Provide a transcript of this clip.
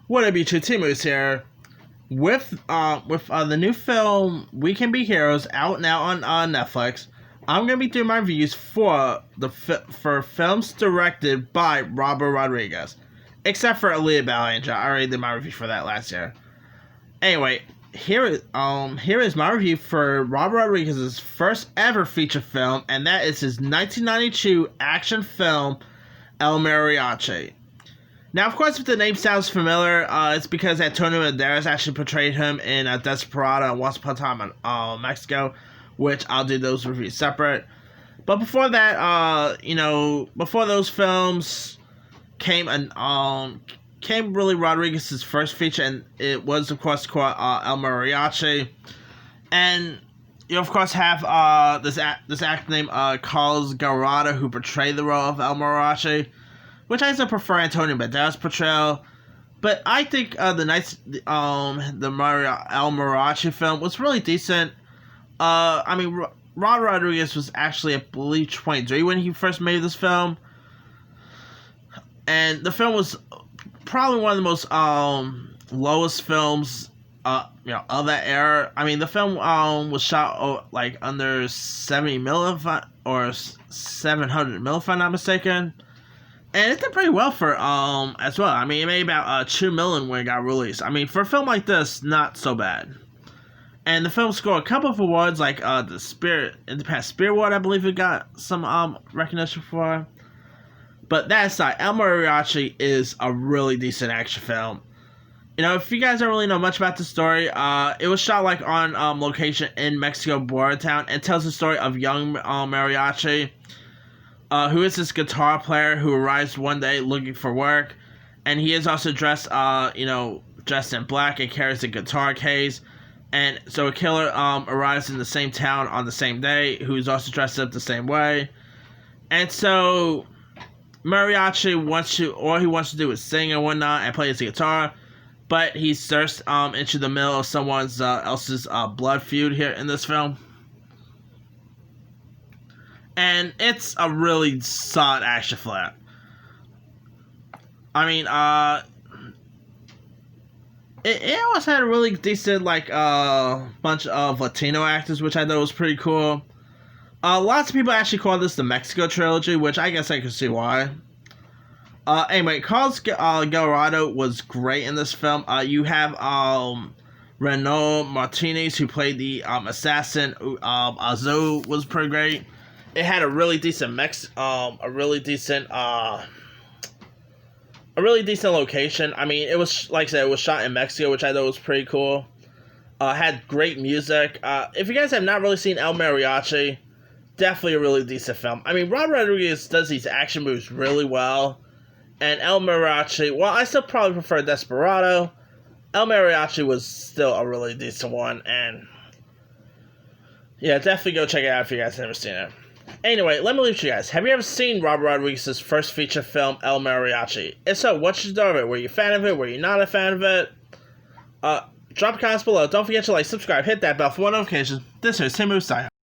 What up, YouTube? Timu's here with the new film "We Can Be Heroes" out now on Netflix. I'm gonna be doing my reviews for for films directed by Robert Rodriguez, except for Aaliyah Ballinger. I already did my review for that last year. Anyway, here is my review for Robert Rodriguez's first ever feature film, and that is his 1992 action film El Mariachi. Now, of course, if the name sounds familiar, it's because Antonio Banderas actually portrayed him in Desperado and Once Upon a Time in Mexico, which I'll do those reviews separate. But before that, before those films came really Rodriguez's first feature, and it was, of course, called El Mariachi. And you, of course, have this actor named Carlos Garrado, who portrayed the role of El Mariachi, which I still prefer Antonio Banderas' portrayal. But I think El Mariachi film was really decent. Rod Rodriguez was actually, I believe, 23 when he first made this film. And the film was probably one of the most lowest films of that era. I mean, the film was shot under 70 mil or 700 mil, if I'm not mistaken. And it did pretty well for as well. I mean, it made about $2 million when it got released. I mean, for a film like this, not so bad. And the film scored a couple of awards, like the Spirit Award, I believe it got some recognition for. But that aside, El Mariachi is a really decent action film. You know, if you guys don't really know much about the story, it was shot on location in Mexico border town, and tells the story of young Mariachi, who is this guitar player who arrives one day looking for work, and he is also dressed in black and carries a guitar case. And so a killer arrives in the same town on the same day, who's also dressed up the same way. And so Mariachi all he wants to do is sing and whatnot and play his guitar, but he's thrust into the middle of someone else's blood feud here in this film. And it's a really solid action flick. I mean, it also had a really decent, bunch of Latino actors, which I thought was pretty cool. Lots of people actually call this the Mexico trilogy, which I guess I can see why. Anyway, Carlos Garrado was great in this film. You have Renault Martinez, who played the assassin. Azul was pretty great. It had a really decent location. I mean, it was, like I said, it was shot in Mexico, which I thought was pretty cool. Had great music. If you guys have not really seen El Mariachi, definitely a really decent film. I mean, Rod Rodriguez does these action movies really well. And El Mariachi, well, I still probably prefer Desperado. El Mariachi was still a really decent one. And yeah, definitely go check it out if you guys have never seen it. Anyway, let me leave you guys. Have you ever seen Robert Rodriguez's first feature film, El Mariachi? If so, what's your thought of it? Were you a fan of it? Were you not a fan of it? Drop comments below. Don't forget to subscribe, hit that bell for more notifications. This is Timu signing.